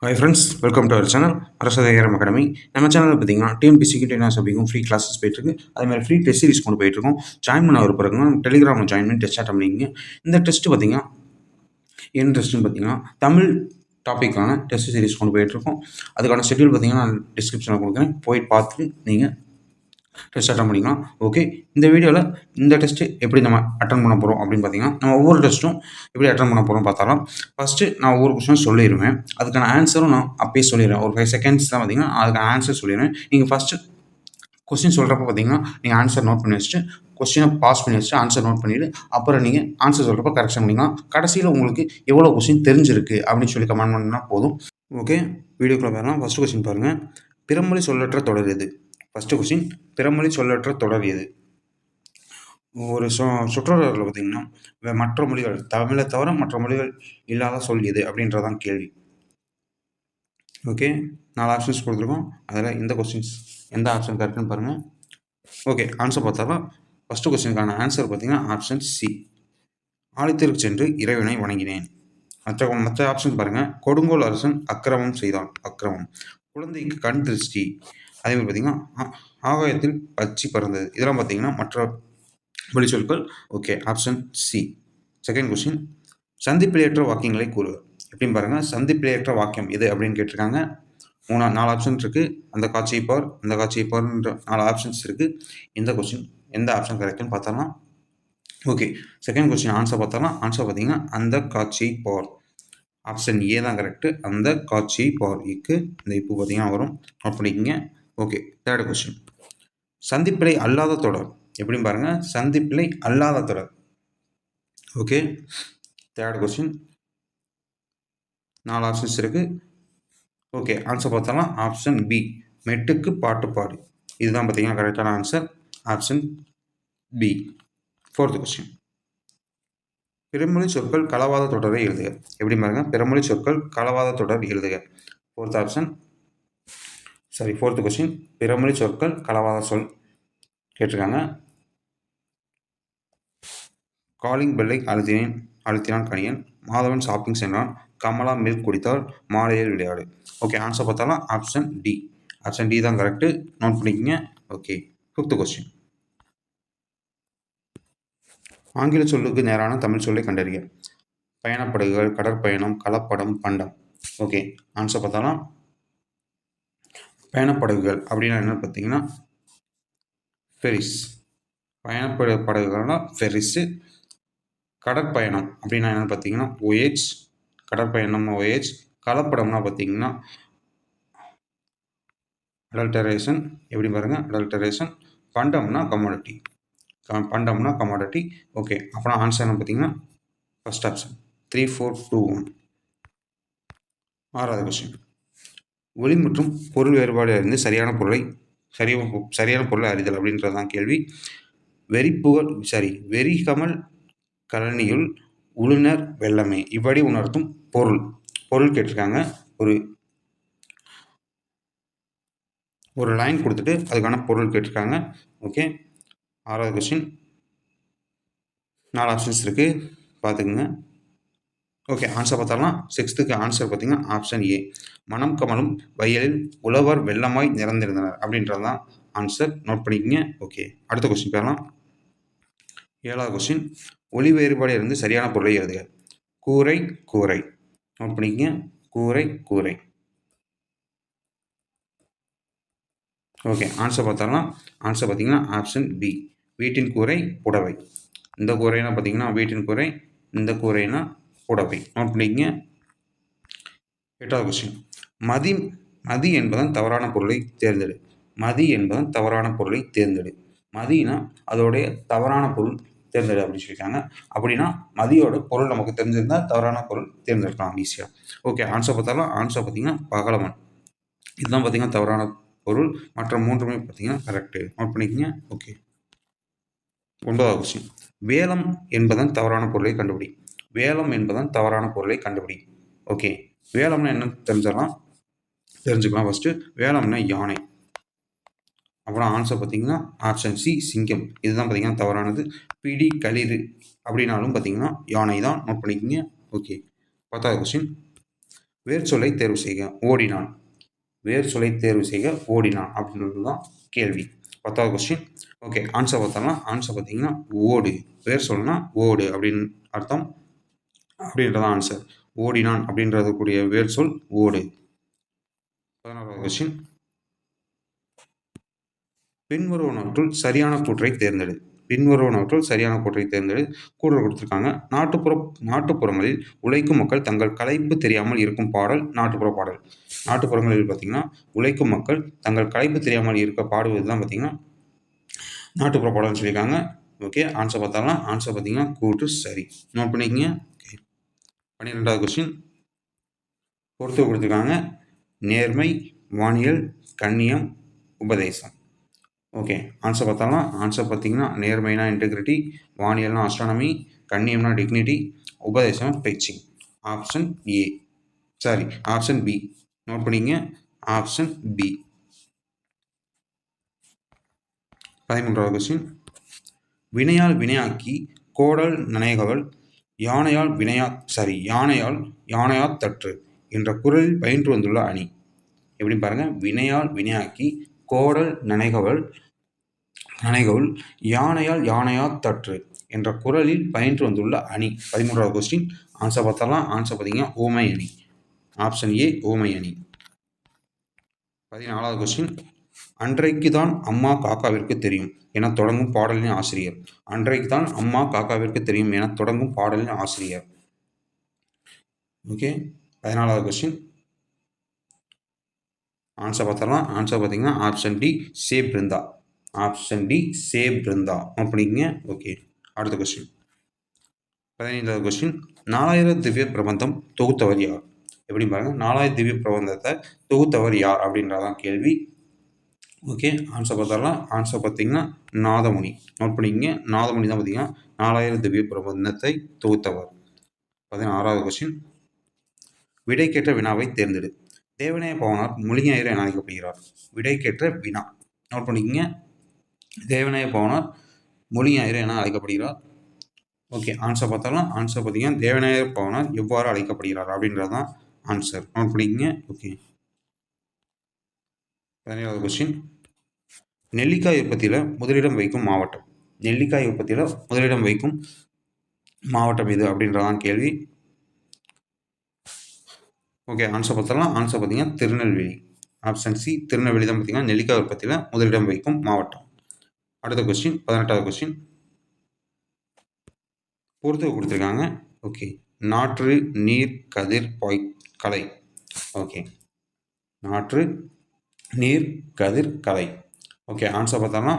Hi friends, welcome to our channel அரசதேகரம் academy. நம்ம சேனலில் பார்த்தீங்கன்னா டிஎன்பிசிக்கு டென்ஆர் சபிக்கும் ஃப்ரீ கிளாஸஸ் போயிட்டுருக்கு. அதேமாதிரி ஃப்ரீ டெஸ்ட் சீரிஸ் கொண்டு போயிட்டுருக்கோம். ஜாயின் பண்ண ஒரு பிறகுங்க டெலிகிராமில் ஜாயின் பண்ணி டெஸ்ட் அட்டன் பண்ணிங்க. இந்த டெஸ்ட் பார்த்தீங்கன்னா என்ன டெஸ்ட்டுன்னு பார்த்தீங்கன்னா தமிழ் டாப்பிக்கான டெஸ்ட் சீரிஸ் கொண்டு போயிட்டுருக்கோம். அதுக்கான ஷெட்யூல் பார்த்தீங்கன்னா நான் டிஸ்கிரிப்ஷனில் கொடுக்குறேன், போய் பார்த்துட்டு நீங்கள் டெஸ்ட் அட்டன் பண்ணிக்கலாம். ஓகே, இந்த வீடியோவில் இந்த டெஸ்ட்டு எப்படி நம்ம அட்டன் பண்ண போகிறோம் அப்படின்னு பார்த்தீங்கன்னா, நம்ம ஒவ்வொரு டெஸ்ட்டும் எப்படி அட்டன் பண்ண போகிறோம் பார்த்தாலும் ஃபஸ்ட்டு நான் ஒவ்வொரு கொஸ்டின் சொல்லிடுவேன். அதுக்கான ஆன்சரும் நான் அப்பயே சொல்லிடுவேன். ஒரு 5 செகண்ட்ஸ் தான் பார்த்தீங்கன்னா அதுக்கான ஆன்சர் சொல்லிடுவேன். நீங்கள் ஃபஸ்ட்டு கொஸ்டின் சொல்கிறப்ப பார்த்தீங்கன்னா நீங்கள் ஆன்சர் நோட் பண்ணி வச்சுட்டு கொஸ்டினை பாஸ் பண்ணி வச்சுட்டு ஆன்சர் நோட் பண்ணிவிட்டு அப்புறம் நீங்கள் ஆன்சர் சொல்கிறப்ப கரெக்ஷன் பண்ணிக்கலாம். கடைசியில் உங்களுக்கு எவ்வளோ கொஸ்டின் தெரிஞ்சிருக்கு அப்படின்னு சொல்லி கமெண்ட் பண்ணால் போதும். ஓகே, வீடியோக்குள்ளே வரலாம். ஃபஸ்ட்டு கொஸ்டின் பாருங்கள். பிறமொழி சொல்லற்ற தொடர் எது? ஃபஸ்ட்டு கொஸ்டின், பிறமொழி சொல்லற்ற தொடர் எது? ஒரு சொற்றொடரில் பார்த்தீங்கன்னா மற்ற மொழிகள் தமிழை தவிர மற்ற மொழிகள் இல்லாத சொல் எது அப்படின்றதான் கேள்வி. ஓகே, 4 ஆப்ஷன்ஸ் கொடுத்துருக்கோம். அதில் இந்த கொஸ்டின்ஸ் எந்த ஆப்ஷன் கரெக்டுன்னு பாருங்கள். ஓகே, ஆன்சர் பார்த்தாலும் ஃபஸ்ட்டு கொஸ்டினுக்கான ஆன்சர் பார்த்தீங்கன்னா ஆப்ஷன் சி, ஆழித்திற்கு சென்று இறைவனை வணங்கினேன். மற்ற ஆப்ஷன் பாருங்கள். கொடுங்கோல் அரசன் அக்கிரமம் செய்தான், அக்கிரமம். குழந்தைக்கு கண் திருஷ்டி. அதே மாதிரி பார்த்தீங்கன்னா ஆகாயத்தில் பச்சி பறந்தது. இதெல்லாம் பார்த்தீங்கன்னா மற்ற மொழி சொற்கள். Okay, option C. Second question, சந்திப்பிழையற்ற வாக்கியங்களை கூறு. எப்படின்னு பாருங்கள். சந்திப்பிழையற்ற வாக்கியம் எது அப்படின்னு கேட்டிருக்காங்க. 4 ஆப்ஷன் இருக்குது. அந்த காட்சியை பார், அந்த காட்சியை பார்ன்ற 4 ஆப்ஷன்ஸ் இருக்குது. இந்த கொஸ்டின் எந்த ஆப்ஷன் கரெக்டுன்னு பார்த்தோம்னா ஓகே, செகண்ட் கொஸ்டின் ஆன்சர் பார்த்தோம்னா ஆன்சர் பார்த்தீங்கன்னா அந்த காட்சியை பார். ஆப்ஷன் ஏ தான் கரெக்டு. அந்த காட்சியை பார் இக்கு இந்த இப்போ பார்த்தீங்கன்னா வரும், நோட் பண்ணிக்கோங்க. ஓகே, தேர்ட் கொஸ்டின், சந்திப்பிழை அல்லாத தொடர். எப்படின்னு பாருங்கள். சந்திப்பிழை அல்லாத தொடர். ஓகே, தேர்ட் கொஸ்டின் 4 ஆப்ஷன்ஸ் இருக்குது. ஓகே, ஆன்சர் பார்த்தோம்னா ஆப்ஷன் பி, மெட்டுக்கு பாட்டு பாடு. இதுதான் பார்த்தீங்கன்னா கரெக்டான answer, option B. Fourth question, பிறமொழி சொற்கள் கலவாத தொடரை எழுதுக. எப்படி பாருங்க. பிறமொழி சொற்கள் கலவாத தொடர் எழுதுக. ஃபோர்த் கொஸ்டின், பிறமொழி சொற்கள் கலவாத சொல் கேட்டிருக்காங்க. காலிங் பெல்லை அழுத்தினான் கணியன், மாதவன் ஷாப்பிங் சென்றான், கமலா மில்க் குடித்தால், மாலையில் விளையாடு. ஓகே, ஆன்சர் பார்த்தாலும் ஆப்ஷன் டி. ஆப்ஷன் டி தான் கரெக்டு, நோட் பண்ணிக்கோங்க. ஓகே, ஃபிஃப்த் கொஸ்டின், ஆங்கில சொல்லுக்கு நேரான தமிழ் சொல்லை கண்டறிய. பயணப்படகுகள், கடற்பயணம், கலப்படம், பண்டம். ஓகே, ஆன்சர் பார்த்தாலும் பயணப்படகுகள் அப்படின்னா என்னன்னு பார்த்தீங்கன்னா ஃபெரிஸ். படகுகள்னா ஃபெரிஸு. கடற்பயணம் அப்படின்னா என்னென்னு பார்த்தீங்கன்னா ஓஏஜ். கடற்பயணம்னா ஓஏஜ். கலப்படம்னா பார்த்தீங்கன்னா அடல்டரேஷன். எப்படி பாருங்கள், அடல்டரேஷன். பண்டம்னா கமாடிட்டி. ஓகே, அப்புறம் ஆன்சர் என்ன பார்த்தீங்கன்னா ஃபர்ஸ்ட் ஆப்ஷன் 3, 4, 2, 1. 6வது கொஸ்டின், ஒளி மற்றும் பொருள் வேறுபாடு அறிந்து சரியான பொருளை அறிதல் அப்படின்றது தான் கேள்வி. வெறிகமல் கழனியுள் உளுனர் வெள்ளமே இவ்வடி உணர்த்தும் பொருள் கேட்டிருக்காங்க. ஒரு லைன் கொடுத்துட்டு அதுக்கான பொருள் கேட்டிருக்காங்க. ஓகே, 6வது கொஸ்டின் 4 ஆப்ஷன்ஸ் இருக்குது, பார்த்துக்குங்க. ஓகே, ஆன்சர் பார்த்தாலும் 6th ஆன்சர் பார்த்தீங்கன்னா ஆப்ஷன் ஏ, மனம் கமலும் வயலில் உழவர் வெள்ளமாய் நிறந்திருந்தனர் அப்படின்றது தான் ஆன்சர், நோட் பண்ணிக்கோங்க. ஓகே, அடுத்த கொஸ்டின் போயிடலாம். 7வது கொஸ்டின், ஒளி வேறுபாடு இருந்து சரியான பொருளை எழுதுக. கூரை, கூரை. நோட் பண்ணிக்கோங்க. கூரை, கூரை. ஓகே, ஆன்சர் பார்த்தீங்கன்னா ஆப்ஷன் பி, வீட்டின் கூரை புடவை. இந்த கூரைனா பார்த்தீங்கன்னா வீட்டின் கூரை, இந்த கூரைனா புடவை. நோட் பண்ணிக்கங்க. 8வது கொஸ்டின், மதி என்பதன் தவறான பொருளை தேர்ந்தெடு. மதினா அதோடைய தவறான பொருள் தேர்ந்தெடு அப்படின்னு சொல்லியிருக்காங்க. அப்படின்னா மதியோட பொருள் நமக்கு தெரிஞ்சிருந்தால் தவறான பொருள் தேர்ந்தெடுக்கலாம் ஈஸியாக. ஓகே, ஆன்சர் பார்த்தீங்கன்னா பகலவன். இதுதான் பார்த்தீங்கன்னா தவறான பொருள். மற்ற 3மே பார்த்தீங்கன்னா கரெக்டு, நோட் பண்ணிக்கங்க. ஓகே, 9வது கொஸ்டின், வேலம் என்பதன் தவறான பொருளை கண்டுபிடி. ஓகே, வேலம்னா என்னன்னு தெரிஞ்சுக்கலாம். ஃபஸ்ட்டு வேலம்னா யானை. அப்புறம் ஆன்சர் பார்த்தீங்கன்னா ஆப்ஷன் சி, சிங்கம். இதுதான் பார்த்தீங்கன்னா தவறானது. பிடி களிறு அப்படின்னாலும் பார்த்தீங்கன்னா யானை தான், நோட் பண்ணிக்கோங்க. ஓகே, 10வது கொஸ்டின், வேர் சொல்லை தேர்வு செய்க. ஓடினான். வேர் சொல்லை தேர்வு செய்க. ஓடினான் அப்படின்றது தான் கேள்வி. 10வது கொஸ்டின். ஓகே, ஆன்சர் பார்த்தோம்னா ஆன்சர் பார்த்தீங்கன்னா ஓடு. வேர் சொல்னா ஓடு அப்படின்னு அர்த்தம். அப்படின்றதான் ஆன்சர். ஓடினான் அப்படின்றது கூடிய வேர் சொல் ஓடு. 11வது கொஸ்டின். பின்வருவனவற்றுள் சரியான கூற்றை தேர்ந்தெடு. பின்வருவனவற்றுள் சரியான கூற்றை தேர்ந்தெடு. கூற்று கொடுத்துருக்காங்க. நாட்டுப்புறங்களில் உழைக்கும் மக்கள் தங்கள் களைப்பு தெரியாமல் இருக்கும் பாடல் நாட்டுப்புற பாடல். நாட்டுப்புறங்களில் பார்த்தீங்கன்னா உழைக்கும் மக்கள் தங்கள் களைப்பு தெரியாமல் இருக்க பாடுவது தான் பார்த்தீங்கன்னா நாட்டுப்புற பாடல்னு சொல்லியிருக்காங்க. ஓகே, ஆன்சர் பார்த்தாலும் ஆன்சர் பார்த்தீங்கன்னா கூற்று சரி. நோட் பண்ணிக்கங்க. 12வது கொஸ்டின். பொறுத்து கொடுத்துருக்காங்க. நேர்மை, வானியல், கண்ணியம், உபதேசம். ஓகே, ஆன்சர் பார்த்தாலும் ஆன்சர் பார்த்தீங்கன்னா நேர்மைனா இன்டெகிரிட்டி, வானியல்னா ஆஸ்ட்ரானமி, கண்ணியம்னா டிக்னிட்டி, உபதேசம் teaching. Option A, sorry option B. Note பண்ணிங்க, ஆப்ஷன் பி. 13வது கொஸ்டின். வினையால் வினையாக்கி கோடல் நனைகவல் யானையால் யானையால் தற்று என்ற குறளில் பயின்று வந்துள்ள அணி. எப்படி பாருங்க, வினையால் வினையாக்கி கோடல் நனைகவல் யானையால் தற்று என்ற குறளில் பயின்று வந்துள்ள அணி. 13வது கொஸ்டின். ஆன்சர் பார்த்தலாம் ஆன்சர் பார்த்தீங்கன்னா ஊமை அணி. ஆப்ஷன் ஏ ஊமை அணி. 14வது கொஸ்டின். அன்றைக்கு தான் அம்மா காக்காவிற்கு தெரியும் என தொடங்கும் பாடலின் ஆசிரியர். அன்றைக்கு தான் அம்மா காக்காவிற்கு தெரியும் என தொடங்கும் பாடலின் ஆசிரியர். ஓகே, 14வது கொஸ்டின். ஆன்சர் பார்த்தலாம் ஆன்சர் பார்த்தீங்கன்னா ஆப்ஷன் டி சே பிருந்தா. ஆப்ஷன் டி சே பிருந்தா அப்படிங்க. ஓகே, அடுத்த கொஸ்டின். 15வது கொஸ்டின். 4000 திவ்ய பிரபந்தம் தொகுத்தவர் யார்? எப்படி பாருங்க, 4000 திவ்ய பிரபந்தத்தை தொகுத்தவர் யார் அப்படின்றதான் கேள்வி. ஓகே, ஆன்சர் பார்த்தாலாம் ஆன்சர் பார்த்தீங்கன்னா நாதமுனி. நோட் பண்ணிக்கங்க, நாதமுனி தான் பார்த்தீங்கன்னா 4000 திவ்ய பிரபந்தத்தை தொகுத்தவர். 16வது கொஸ்டின். விடைக்கேற்ற வினாவை தேர்ந்தெடு. தேவநேய பவனார் மொழிஞாயிறு என அழைக்கப்படுகிறார். விடைக்கேற்ற வினா. நோட் பண்ணிக்கங்க, தேவநேய பவனார் மொழிஞாயிறு என அழைக்கப்படுகிறார். ஓகே, ஆன்சர் பார்த்தாலும் ஆன்சர் பார்த்தீங்கன்னா தேவநேய பவனார் எவ்வாறு அழைக்கப்படுகிறார் அப்படின்றது தான் ஆன்சர். நோட் பண்ணிக்கங்க. ஓகே, 17வது கொஸ்டின். நெல்லிக்காய் உற்பத்தியில் முதலிடம் வைக்கும் மாவட்டம். நெல்லிக்காய் உற்பத்தியில் முதலிடம் வைக்கும் மாவட்டம் இது அப்படின்றதான் கேள்வி. ஓகே, ஆன்சர் பார்த்தலாம் ஆன்சர் பார்த்தீங்கன்னா திருநெல்வேலி. ஆப்ஷன் சி திருநெல்வேலி தான் பார்த்தீங்கன்னா நெல்லிக்காய் உற்பத்தியில் முதலிடம் வைக்கும் மாவட்டம். அடுத்த கொஸ்டின். 18வது கொஸ்டின். பொறுத்து கொடுத்துருக்காங்க. ஓகே, நாற்று, நீர், கதிர், கலை. ஓகே, நாற்று, நீர், கதிர், கலை. ஓகே, ஆன்சர் பார்த்தோம்னா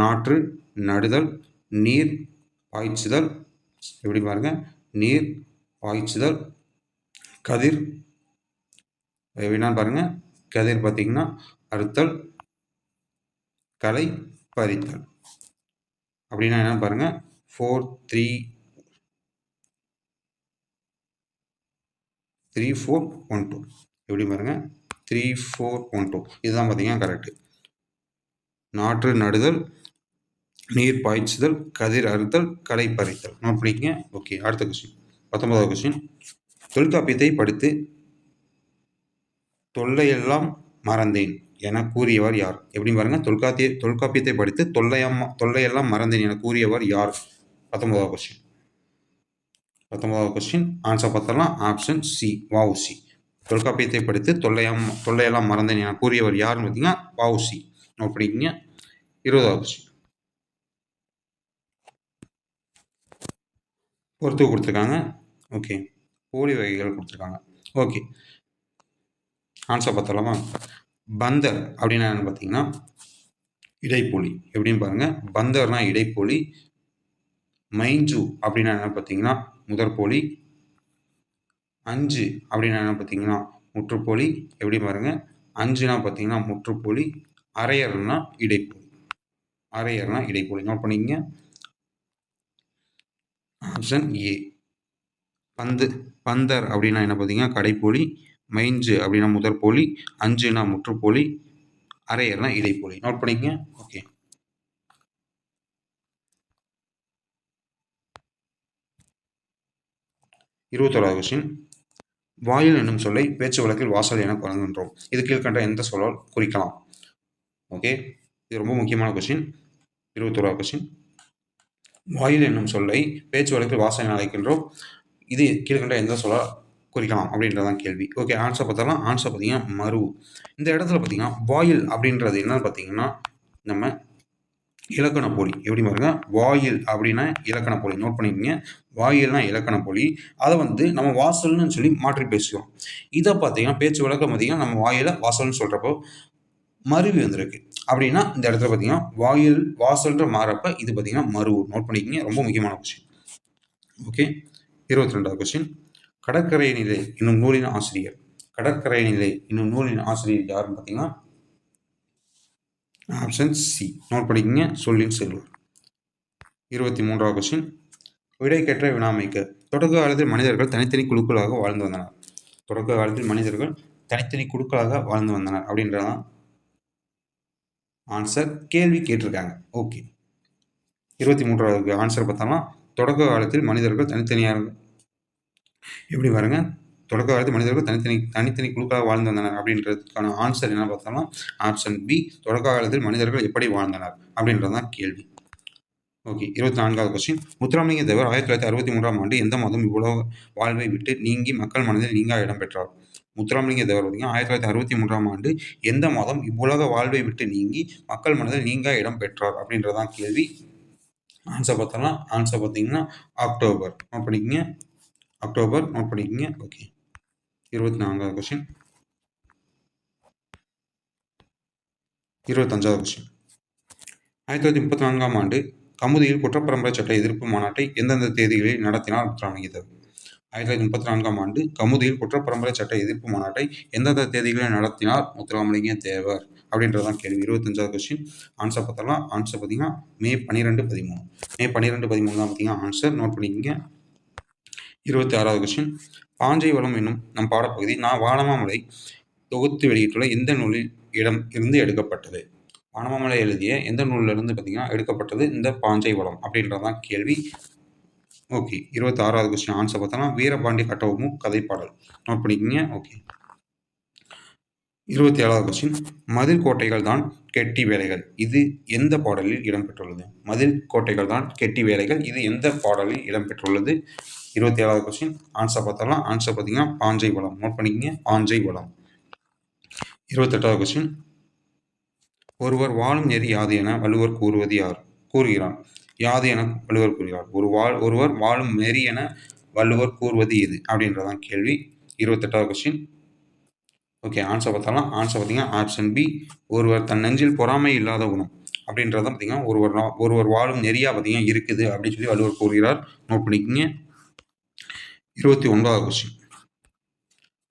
நாற்று நடுதல், நீர் பாய்ச்சுதல். எப்படி பாருங்க, நீர் பாய்ச்சுதல், கதிர் என்னன்னு பாருங்க, கதிர் பார்த்தீங்கன்னா அறுத்தல், கலை பறித்தல். அப்படின்னா என்ன பாருங்க, 4 3 3 4 1 2. எப்படி பாருங்க, 3 4 1 2 இதுதான் பார்த்தீங்கன்னா கரெக்டு. நாற்று நடுதல், நீர் பாய்ச்சுதல், கதிர் அறுத்தல், களை பறித்தல். நோட் பண்ணிக்கங்க. ஓகே, அடுத்த கொஸ்டின். 19வது கொஸ்டின். தொல்காப்பியத்தை படித்து தொல்லையெல்லாம் மறந்தேன் என கூறியவர் யார்? எப்படி பாருங்க, தொல்காப்பியத்தை படித்து தொல்லையெல்லாம் மறந்தேன் என கூறியவர் யார்? 19வது கொஸ்டின். 19வது கொஸ்டின் ஆன்சர் பார்த்தலாம் ஆப்ஷன் சி வஉசி. தொல்காப்பியத்தை படித்து தொல்லையெல்லாம் மறந்தேன் என கூறியவர் யாருன்னு பார்த்தீங்கன்னா வஉசி. நோட் பண்ணிக்கங்க. 20வது கொஸ்டின். பொறுத்து கொடுத்துருக்காங்க. ஓகே, போலி வகைகள் கொடுத்துருக்காங்க. Okay, answer பார்த்தலாமா? பந்தர் அப்படின்னா என்னன்னு பார்த்தீங்கன்னா இடைப்போலி. எப்படின்னு பாருங்க, பந்தர்னா இடைப்போலி, மைஞ்சு அப்படின்னா என்ன பார்த்தீங்கன்னா முதற்போலி, அஞ்சு அப்படின்னா என்ன பார்த்தீங்கன்னா முற்றுப்போலி. எப்படி பாருங்க, அஞ்சுனா பார்த்தீங்கன்னா முற்றுப்போலி, அரையர்னா இடைப்போலி. அரையர்னா இடைப்போலி. நோட் பண்ணிக்கங்க. Option A. பந்தர் அப்படின்னா என்ன பார்த்தீங்கன்னா கடைப்போலி, மைஞ்சு அப்படின்னா முதற்போலி, அஞ்சுனா முற்றுப்போலி, அரையர்னா இடைப்போலி. நோட் பண்ணிக்கங்க. ஓகே, 21வது கொஸ்டின். வாயில் என்னும் சொல்லை பேச்சு வழக்கில் வாசல் என வழங்குகின்றோம். இது கீழ்கண்ட எந்த சொல்லால் குறிக்கலாம்? ஓகே, இது ரொம்ப முக்கியமான கொஸ்டின். 21வது கொஸ்டின். வாயில் என்னும் சொல்லை பேச்சு வழக்கில் வாசல் என அழைக்கின்றோம். இது கீழ்கண்ட எந்த சொல்லால் குறிக்கலாம் அப்படின்றதான் கேள்வி. ஓகே, ஆன்சர் பார்த்தாலும் ஆன்சர் பார்த்தீங்கன்னா மறு. இந்த இடத்துல பார்த்தீங்கன்னா வாயில் அப்படின்றது என்னன்னு பார்த்தீங்கன்னா நம்ம இலக்கண போலி. எப்படி பாருங்க, வாயில் அப்படின்னா இலக்கண போலி. நோட் பண்ணிக்கோங்க, வாயில்னா இலக்கண போலி. அதை வந்து நம்ம வாசல்னு சொல்லி மாற்றி பேசுகிறோம். இதை பார்த்தீங்கன்னா பேச்சு வழக்கம் பார்த்தீங்கன்னா நம்ம வாயில வாசல்னு சொல்கிறப்போ மருவி வந்திருக்கு. அப்படின்னா இந்த இடத்துல பார்த்தீங்கன்னா வாயில் வாசல்ன்ற மாறப்ப இது பார்த்தீங்கன்னா மறு. நோட் பண்ணிக்கோங்க, ரொம்ப முக்கியமான கொஸ்டின். Okay, 22வது question. கடற்கரை நிலை என்னும் நூலின் ஆசிரியர். கடற்கரை நிலை என்னும் நூலின் ஆசிரியர் யாருன்னு பார்த்தீங்கன்னா ஆப்ஷன் சி. நோட் பண்ணிக்கங்க, சொல்லின் செல்வர். 23வது கொஸ்டின். விடைக்கேற்ற வினாமைக்கு. தொடக்க காலத்தில் மனிதர்கள் தனித்தனி குழுக்களாக வாழ்ந்து வந்தனர். தொடக்க காலத்தில் மனிதர்கள் தனித்தனி குழுக்களாக வாழ்ந்து வந்தனர் அப்படின்றதான் ஆன்சர். கேள்வி கேட்டிருக்காங்க. ஓகே, 23வது ஆன்சர் பார்த்தோம்னா தொடக்க காலத்தில் மனிதர்கள் தனித்தனியாக, எப்படி பாருங்க, தொடக்க காலத்தில் மனிதர்கள் தனித்தனி குழுக்களாக வாழ்ந்து வந்தனர் அப்படின்றதுக்கான ஆன்சர் என்ன பார்த்தோம்னா ஆப்ஷன் பி. தொடக்க காலத்தில் மனிதர்கள் எப்படி வாழ்ந்தனர் அப்படின்றதான் கேள்வி. ஓகே, 24வது கொஸ்டின். முத்துராமலிங்க தேவர் 1963ஆம் ஆண்டு எந்த மாதம் இவ்வுலக வாழ்வை விட்டு நீங்கி மக்கள் மனதில் நீங்கா இடம் பெற்றார்? முத்துராமலிங்க தேவர் பார்த்தீங்கன்னா 1963ஆம் ஆண்டு எந்த மாதம் இவ்வுலக வாழ்வை விட்டு நீங்கி மக்கள் மனதில் நீங்கா இடம் பெற்றார் அப்படின்றதான் கேள்வி. ஆன்சர் பார்த்தோம்னா ஆன்சர் பார்த்தீங்கன்னா அக்டோபர். நோட் பண்ணிக்கங்க, அக்டோபர். நோட் பண்ணிக்கங்க. ஓகே, 24வது கொஸ்டின். 25வது கொஸ்டின். 1934ஆம் ஆண்டு கமுதியில் குற்றப்பரம்பரை சட்ட எதிர்ப்பு மாநாட்டை எந்தெந்த தேதிகளில் நடத்தினார் முத்துராமலிங்க தேவர்? 1934ஆம் ஆண்டு கமுதியில் குற்றப்பரம்பரை சட்ட எதிர்ப்பு மாநாட்டை எந்தெந்த தேதிகளில் நடத்தினார் முத்துராமலிங்க தேவர் அப்படின்றதான் கேள்வி. 25வது கொஸ்டின். ஆன்சர் பார்த்தலாம். ஆன்சர் பார்த்தீங்கன்னா மே 12, 13. மே 12, 13 தான் பார்த்தீங்கன்னா ஆன்சர். நோட் பண்ணிக்கங்க. 26வது கொஸ்டின். பாஞ்சை வளம் என்னும் நம் பாடப்பகுதி நான் வானமாமலை தொகுத்து வெளியிட்டுள்ள எந்த நூலில் இருந்து எடுக்கப்பட்டது? வானமாமலை எழுதிய எந்த நூலிலிருந்து பார்த்தீங்கன்னா எடுக்கப்பட்டது இந்த பாஞ்சை வளம் அப்படின்றதான் கேள்வி. Okay, 26வது question. ஆன்சர் பார்த்தோம்னா வீரபாண்டிய கட்டபொம்மன் கதைப்பாடல். நோட் பண்ணிக்கோங்க. ஓகே, 27வது கொஸ்டின். மதில் கோட்டைகள் தான் கெட்டி வேலைகள் இது எந்த பாடலில் இடம்பெற்றுள்ளது? மதில் கோட்டைகள் தான் கெட்டி வேலைகள் இது எந்த பாடலில் இடம்பெற்றுள்ளது? 27வது கொஸ்டின். ஆன்சர் பார்த்தோம்னா ஆன்சர் பார்த்தீங்கன்னா பாஞ்சை வளம். நோட் பண்ணிக்கங்க, பாஞ்சை வளம். 28வது கொஸ்டின். ஒருவர் வாழும் நெறி யாது என வள்ளுவர் கூறுகிறார்? யாது என வள்ளுவர் கூறுகிறார்? ஒருவர் வாழும் நெறி என வள்ளுவர் கூறுவது எது அப்படின்றதான் கேள்வி. 28வது கொஸ்டின். ஓகே, ஆன்சர் பார்த்தாலும் ஆன்சர் பார்த்தீங்கன்னா ஆப்ஷன் பி. ஒருவர் தன் நெஞ்சில் பொறாமை இல்லாத குணம் அப்படின்றதான் பார்த்தீங்கன்னா ஒருவர் வாழும் நெறியா பார்த்தீங்கன்னா இருக்குது அப்படின்னு சொல்லி வள்ளுவர் கூறுகிறார். நோட் பண்ணிக்கோங்க. 29வது கொஸ்டின்.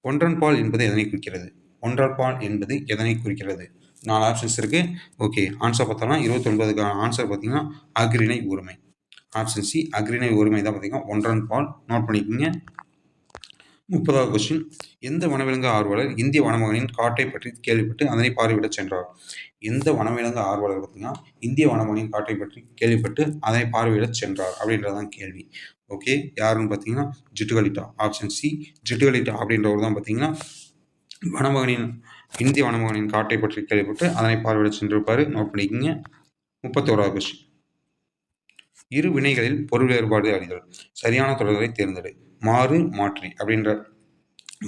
ஒன்றன்பால் என்பது எதனை குறிக்கிறது? ஒன்றன்பால் என்பது எதனை குறிக்கிறது? 4 ஆப்ஷன்ஸ் இருக்கு. ஓகே, ஆன்சர் பார்த்தோம்னா 29க்கான ஆன்சர் பார்த்தீங்கன்னா அஃறிணை உரிமை. ஆப்ஷன் சி, அஃறிணை உரிமை தான் பார்த்தீங்கன்னா ஒன்றன்பால். நோட் பண்ணிக்கோங்க. 30வது கொஸ்டின். எந்த வனவிலங்கு ஆர்வலர் இந்திய வனமகனின் காட்டை பற்றி கேள்விப்பட்டு அதனை பார்வையிட சென்றார்? எந்த வனவிலங்கு ஆர்வலர் பார்த்தீங்கன்னா இந்திய வனமகனின் காட்டை பற்றி கேள்விப்பட்டு அதனை பார்வையிட சென்றார் அப்படின்றதான் கேள்வி. ஓகே, யாருன்னு பார்த்தீங்கன்னா ஜிட்டுகலிட்டா. ஆப்ஷன் சி, ஜிட்டுகலிட்டா அப்படின்றவர் தான் பார்த்தீங்கன்னா இந்திய வனமகனின் காட்டை பற்றி கேள்விப்பட்டு அதனை பார்வையிட சென்றிருப்பார். நோட் பண்ணிக்கோங்க. 31வது கொஸ்டின். இரு வினைகளில் பொருள் வேறுபாடு அறிதல். சரியான தொடரை தேர்ந்தெடு. மாறு, மாற்றி அப்படின்ற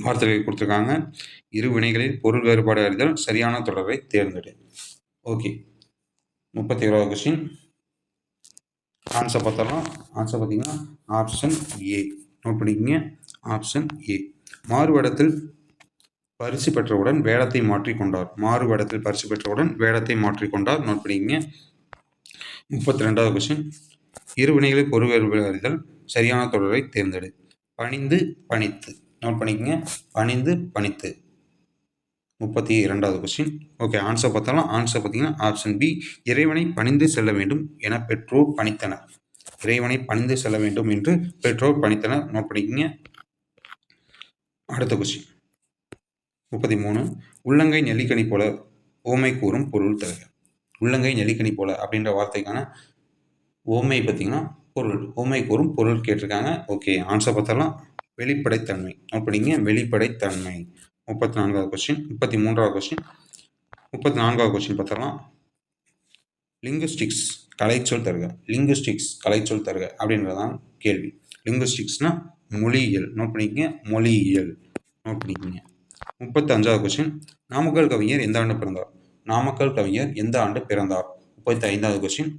வார்த்தைகளை கொடுத்துருக்காங்க. இரு வினைகளில் பொருள் வேறுபாடு அறிதல், சரியான தொடரை தேர்ந்தெடு. ஓகே, 31வது கொஸ்டின். ஆன்சர் பார்த்தலாம். ஆன்சர் பார்த்தீங்கன்னா ஆப்ஷன் ஏ. நோட் பண்ணிக்கோங்க, ஆப்ஷன் ஏ. மாறுவேடத்தில் பரிசு பெற்றவுடன் வேடத்தை மாற்றிக்கொண்டார். மாறுவேடத்தில் பரிசு பெற்றவுடன் வேடத்தை மாற்றிக்கொண்டார். நோட் பண்ணிக்கோங்க. 32வது கொஸ்டின். இரு வினைகளில் பொருள் வேறுபாடு அறிதல், சரியான தொடரை தேர்ந்தெடு. பணிந்து, பணித்து. நோட் பண்ணிக்கோங்க, பணிந்து, பணித்து. 32வது கொஸ்டின். ஓகே, ஆன்சர் பார்த்தாலும் ஆன்சர் பார்த்தீங்கன்னா ஆப்ஷன் பி. இறைவனை பணிந்து செல்ல வேண்டும் என பெற்றோர் பணித்தனர். இறைவனை பணிந்து செல்ல வேண்டும் என்று பெற்றோர் பணித்தனர். நோட் பண்ணிக்கோங்க. அடுத்த கொஸ்டின் 33. உள்ளங்கை நெல்லிக்கனி போல ஓமை கூறும் பொருள் தருக. உள்ளங்கை நெல்லிக்கனி போல அப்படின்ற வார்த்தைக்கான ஓமை பார்த்தீங்கன்னா பொருள், ஓமை கூறும் பொருள் கேட்டிருக்காங்க. ஓகே, ஆன்சர் பார்த்தலாம். வெளிப்படைத்தன்மை. நோட் பண்ணிங்க, வெளிப்படைத்தன்மை. 34வது கொஸ்டின். 33வது கொஸ்டின். 34வது கொஸ்டின் பார்த்தரலாம். லிங்குஸ்டிக்ஸ் கலைச்சொல் தருக. லிங்குஸ்டிக்ஸ் கலைச்சொல் தருக அப்படின்றதான் கேள்வி. லிங்குஸ்டிக்ஸ்னா மொழியியல். நோட் பண்ணிக்கங்க, மொழியியல். நோட் பண்ணிக்கங்க. 35வது கொஸ்டின். நாமக்கல் கவிஞர் எந்த ஆண்டு பிறந்தார்? நாமக்கல் கவிஞர் எந்த ஆண்டு பிறந்தார்? 35வது கொஸ்டின்.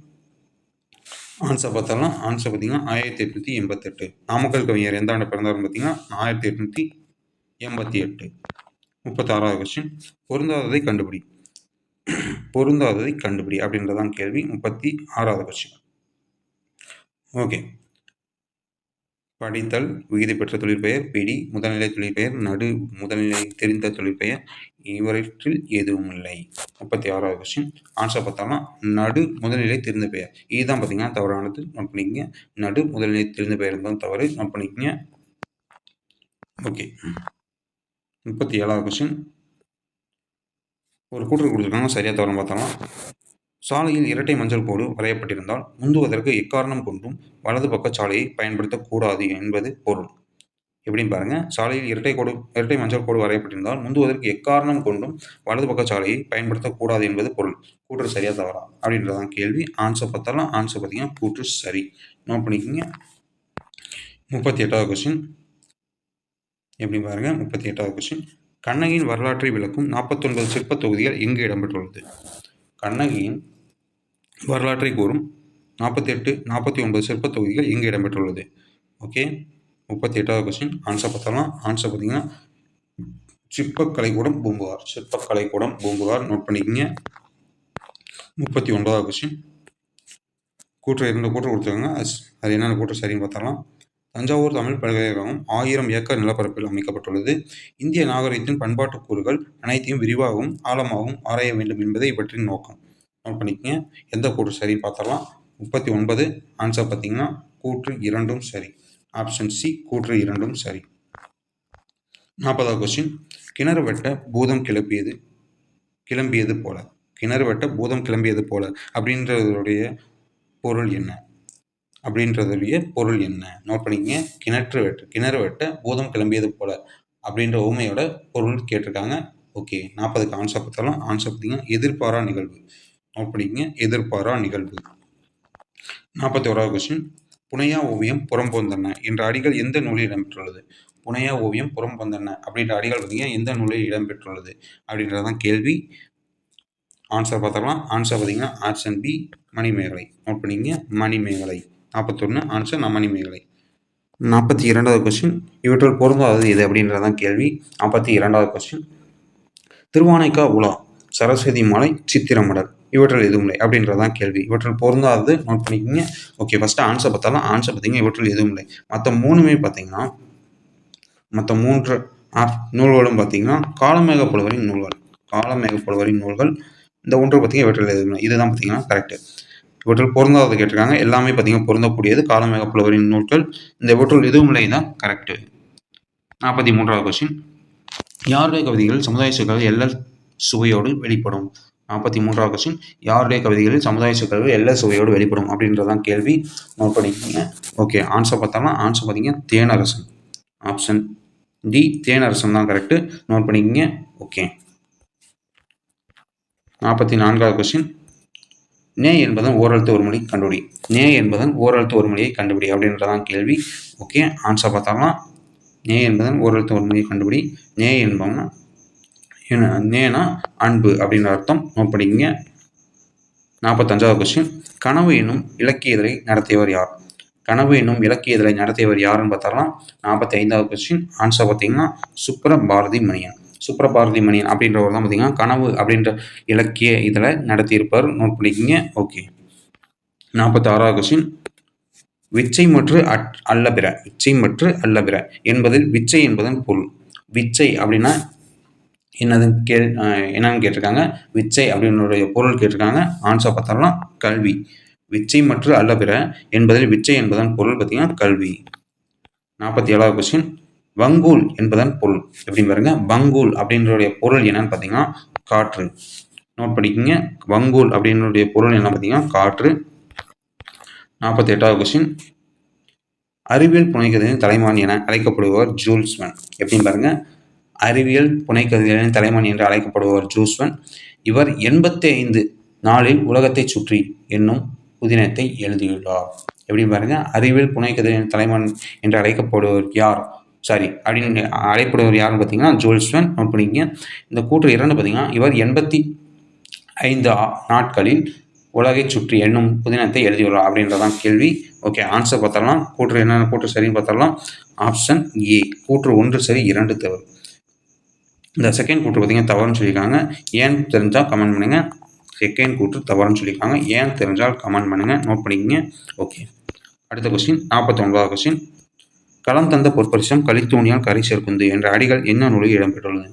ஆன்சர் பார்த்தலாம். ஆன்சர் பார்த்தீங்கன்னா 1888. நாமக்கல் கவிஞர் எந்த ஆண்டு பிறந்தார்னு பார்த்தீங்கன்னா 1888. 36வது கொஸ்டின். பொருந்தாததை கண்டுபிடி. பொருந்தாததை கண்டுபிடி அப்படின்றதான் கேள்வி. 36வது கொஸ்டின். ஓகே. படித்தல் விகுதி பெற்ற தொழிற்பெயர், பிடி முதல்நிலை தொழிற்பெயர், நடு முதல்நிலை தெரிந்த தொழிற்பெயர், இவற்றில் எதுவும் இல்லை. 36வது கொஸ்டின். ஆன்சர் பார்த்தோம்னா நடு முதல்நிலை தெரிந்த பெயர். இதுதான் பார்த்தீங்கன்னா தவறானது. நோட் பண்ணிக்கங்க. நடு முதல்நிலை தெரிந்த பெயர் தான் தவறு. நோட் பண்ணிக்கங்க. ஓகே. 37வது கொஸ்டின். ஒரு கூற்று கொடுத்துருக்காங்க, சரியா தவறுன்னு பார்த்தோம்னா, சாலையில் இரட்டை மஞ்சள் கோடு வரையப்பட்டிருந்தால் முந்துவதற்கு எக்காரணம் கொண்டும் வலது பக்க சாலையை பயன்படுத்தக்கூடாது என்பது பொருள். எப்படின்னு பாருங்க. சாலையில் இரட்டை மஞ்சள் கோடு வரையப்பட்டிருந்தால் முந்துவதற்கு எக்காரணம் கொண்டும் வலது பக்க சாலையை பயன்படுத்தக்கூடாது என்பது பொருள். கூற்று சரியா தவறா அப்படின்றதான் கேள்வி. ஆன்சர் பார்த்தாலும் ஆன்சர் பார்த்தீங்கன்னா கூற்று சரி. நோட் பண்ணிக்கோங்க. 38வது கொஸ்டின். எப்படி பாருங்க. 38வது கொஸ்டின். கண்ணகியின் வரலாற்றை விளக்கும் 49 சிற்ப தொகுதிகள் எங்கு இடம்பெற்றுள்ளது? கண்ணகியின் வரலாற்றை கூறும் 48, 49 சிற்ப தொகுதிகள் எங்கு இடம்பெற்றுள்ளது? ஓகே. 38வது கொஸ்டின். ஆன்சர் பார்த்தலாம். ஆன்சர் பார்த்தீங்கன்னா சிற்பக்கலைக்கூடம் பூம்புகார். சிற்பக்கலைக்கூடம் பூம்புகார். நோட் பண்ணிக்கோங்க. 39வது கொஸ்டின். கூற்று 2 கூற்று கொடுத்துருக்காங்க. அது என்னென்ன கூற்று சரின்னு பார்த்தலாம். தஞ்சாவூர் தமிழ் பல்கலைக்கழகம் 1000 ஏக்கர் நிலப்பரப்பில் அமைக்கப்பட்டுள்ளது. இந்திய நாகரிகத்தின் பண்பாட்டு கூறுகள் அனைத்தையும் விரிவாகவும் ஆழமாகவும் ஆராய வேண்டும் என்பதே இவற்றின் நோக்கம். நோட் பண்ணிக்கங்க. எந்த கூற்று சரின்னு பார்த்தலாம். 39. ஆன்சர் பார்த்தீங்கன்னா கூற்று 2ம் சரி. ஆப்ஷன் சி கூற்று 2ம் சரி. 40வது கொஸ்டின். கிணறு வெட்ட பூதம் கிளம்பியது போல. கிணறு வெட்ட பூதம் கிளம்பியது போல அப்படின்றதுடைய பொருள் என்ன? நோட் பண்ணிக்கங்க. கிணறு வெட்ட பூதம் கிளம்பியது போல அப்படின்ற உண்மையோட பொருள் கேட்டிருக்காங்க. ஓகே. 40க்கு ஆன்சர் பார்த்தாலும் ஆன்சர் பார்த்தீங்கன்னா எதிர்பாரா நிகழ்வு. நோட் பண்ணிக்கங்க. எதிர்பாரா நிகழ்வு. 41வது கொஸ்டின். புனையா ஓவியம் புறம்போந்தன்ன என்ற அடிகள் எந்த நூலில் இடம்பெற்றுள்ளது? புனையா ஓவியம் புறம்போந்தன்ன அப்படின்ற அடிகள் பார்த்தீங்கன்னா எந்த நூலில் இடம்பெற்றுள்ளது அப்படின்றதான் கேள்வி. ஆன்சர் பார்த்தலாம். ஆன்சர் பார்த்தீங்கன்னா ஆப்ஷன் பி மணிமேகலை. நோட் பண்ணிங்க. மணிமேகலை. 41 ஆன்சர் மணிமேகலை. 42வது கொஸ்டின். இவற்றுள் பொருந்தாதது எது அப்படின்றதான் கேள்வி. 42வது கொஸ்டின். திருவானைக்கா உலா, சரஸ்வதி மாலை, சித்திரமடல் இவற்றில் எதுவும் இல்லை அப்படின்றதான் கேள்வி. இவற்றில் பொருந்தாதது நோட் பண்ணிக்கோங்க. ஓகே. ஃபர்ஸ்ட் ஆன்சர் பார்த்தாலும் ஆன்சர் பார்த்தீங்கன்னா இவற்றில் எதுவும் இல்லை. மற்ற 3மே பார்த்தீங்கன்னா மற்ற 3 நூல்களும் பார்த்தீங்கன்னா காளமேக புலவரின் நூல்கள். இந்த ஒன்று பார்த்தீங்கன்னா இவற்றில் எதுவும் இல்லை. இதுதான் பார்த்தீங்கன்னா கரெக்டு. இவற்றில் பொருந்தாதது கேட்டிருக்காங்க. எல்லாமே பார்த்தீங்கன்னா பொருந்தக்கூடியது காளமேக புலவரின் நூல்கள். இந்த இவற்றுள் எதுவும் இல்லை தான் கரெக்டு. 43வது கொஸ்டின். யாருடைய கவிதைகள் சமுதாய சிக்கல்கள் எல்ல சுவையோடு வெளிப்படும்? 43வது கொஸ்டின். யாருடைய கவிதைகளில் சமுதாய சிக்கல்கள் எல்ல சுவையோடு வெளிப்படும் அப்படின்றதான் கேள்வி. நோட் பண்ணிக்கோங்க. ஓகே. ஆன்சர் பார்த்தாலும் ஆன்சர் பார்த்தீங்கன்னா தேனரசன். ஆப்ஷன் டி தேனரசன் தான் கரெக்டு. நோட் பண்ணிக்கோங்க. ஓகே. 44வது கொஸ்டின். நே என்பதன் ஓரெழுத்து ஒரு மொழி கண்டுபிடி. நே என்பதன் ஓரெழுத்து ஒரு மொழியை கண்டுபிடி அப்படின்றதான் கேள்வி. ஓகே. ஆன்சர் பார்த்தாலும் நே என்பதன் ஓரெழுத்து ஒரு மொழியை கண்டுபிடி. நே என்பவனா நேனா அன்பு அப்படின்ற அர்த்தம். நோட் பண்ணிக்கங்க. 45வது கொஸ்டின். கனவு என்னும் இலக்கிய இதழை நடத்தியவர் யார்? கனவு என்னும் இலக்கிய இதழை நடத்தியவர் யாருன்னு பார்த்தாலாம். 45வது கொஸ்டின். ஆன்சர் பார்த்தீங்கன்னா சுப்ரபாரதி மணியன் அப்படின்றவர் தான் பார்த்தீங்கன்னா கனவு அப்படின்ற இலக்கிய இதழை நடத்தியிருப்பார். நோட் பண்ணிக்கங்க. ஓகே. 46வது கொஸ்டின். விச்சை மற்று அல்ல பிற என்பதில் விச்சை என்பதன் பொருள். விச்சை அப்படின்னா என்னன்னு கேட்டிருக்காங்க. விச்சை அப்படின்னுடைய பொருள் கேட்டிருக்காங்க. ஆன்சர் பார்த்தாலும் கல்வி. விச்சை மற்று அல்ல பிற என்பதில் விச்சை என்பதன் பொருள் பார்த்தீங்கன்னா கல்வி. 47வது கொஸ்டின். வங்கூல் என்பதன் பொருள் எப்படின்னு பாருங்க. வங்கூல் அப்படின்னுடைய பொருள் என்னன்னு பார்த்தீங்கன்னா காற்று. நோட் பண்ணிக்கோங்க. வங்கூல் அப்படின்னுடைய பொருள் என்ன பார்த்தீங்கன்னா காற்று. 48வது கொஸ்டின். அறிவியல் புனைகதையின் தலைமான் என அழைக்கப்படுபவர் ஜூல்ஸ் வெர்ன். எப்படின்னு பாருங்க. அறிவியல் புனைகதைகளின் தலைமான் என்று அழைக்கப்படுபவர் ஜூல்ஸ் வெர்ன். இவர் 85 நாளில் உலகத்தை சுற்றி என்னும் புதினத்தை எழுதியுள்ளார். எப்படின்னு பாருங்க. அறிவியல் புனைகதையின் தலைமான் என்று அழைக்கப்படுபவர் யார் அப்படின்னு அழைக்கப்படுவர் யாருன்னு பார்த்தீங்கன்னா ஜூல்ஸ் வெர்ன். நோட் பண்ணிக்கங்க. இந்த கூற்று 2 பார்த்தீங்கன்னா இவர் 85 நாட்களில் உலகை சுற்றி என்னும் புதினத்தை எழுதியுள்ளார் அப்படின்றதான் கேள்வி. ஓகே, ஆன்சர் பார்த்தரலாம். கூற்று என்னென்ன கூற்று சரின்னு பார்த்தரலாம். ஆப்ஷன் ஏ, கூற்று 1 சரி 2 தவறு. இந்த செகண்ட் கூற்று பார்த்தீங்கன்னா தவறுன்னு சொல்லியிருக்காங்க. ஏன் தெரிஞ்சால் கமெண்ட் பண்ணுங்க. செகண்ட் கூற்று தவறுன்னு சொல்லியிருக்காங்க. ஏன் தெரிஞ்சால் கமெண்ட் பண்ணுங்க. நோட் பண்ணிக்கங்க. ஓகே, அடுத்த கொஸ்டின் 49வது கொஸ்டின். களம் தந்த பொற்பரிசம் கலித்தூணியால் கரை சேர்க்குந்து என்ற அடிகள் என்ன நூலில் இடம்பெற்றுள்ளது?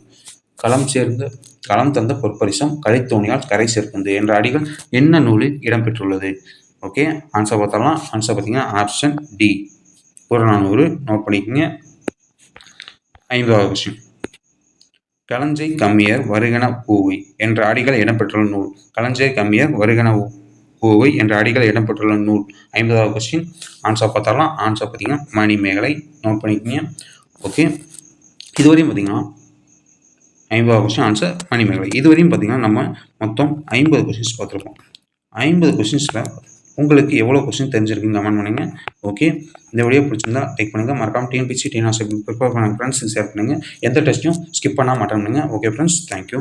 களம் தந்த பொற்பரிசம் கலித்தூணியால் கரை சேர்க்குந்து என்ற அடிகள் என்ன நூலில் இடம்பெற்றுள்ளது? ஓகே, ஆன்சர் பார்த்தரலாம். ஆன்சர் பார்த்தீங்கன்னா ஆப்ஷன் டி, புறநானூறு. நோட் பண்ணிக்கங்க. 50வது கொஸ்டின். களஞ்சை கம்மியர் வருகன பூவை என்ற அடிகள் இடம்பெற்றுள்ள நூல். களஞ்சை கம்மியர் வருகன பூவை என்ற அடிகள் இடம்பெற்றுள்ள நூல். 50வது கொஸ்டின். ஆன்சர் பார்த்தரலாம். ஆன்சர் பார்த்தீங்கன்னா மணிமேகலை. நோட் பண்ணிக்கங்க. ஓகே, இதுவரையும் பார்த்தீங்கன்னா 50வது கொஸ்டின் ஆன்சர் மணிமேகலை. இதுவரையும் பார்த்தீங்கன்னா நம்ம மொத்தம் 50 கொஸ்டின்ஸ் பார்த்துருக்கோம். 50 கொஸ்டின்ஸில் உங்களுக்கு எவ்வளோ கொஸ்டின் தெரிஞ்சிருக்குன்னு கமெண்ட் பண்ணுங்கள். ஓகே, இந்த வீடியோ பிடிச்சிருந்தா லைக் பண்ணுங்கள். மறக்காம டிஎன்பிஎஸ்சி டிஎன்ஆர்எஸ் ப்ரிப்பேர் பண்ண ஃப்ரெண்ட்ஸுக்கு ஷேர் பண்ணுங்கள். எந்த டெஸ்ட்டையும் ஸ்கிப் பண்ணாமல் அட்டன் பண்ணுங்கள். Okay friends, thank you.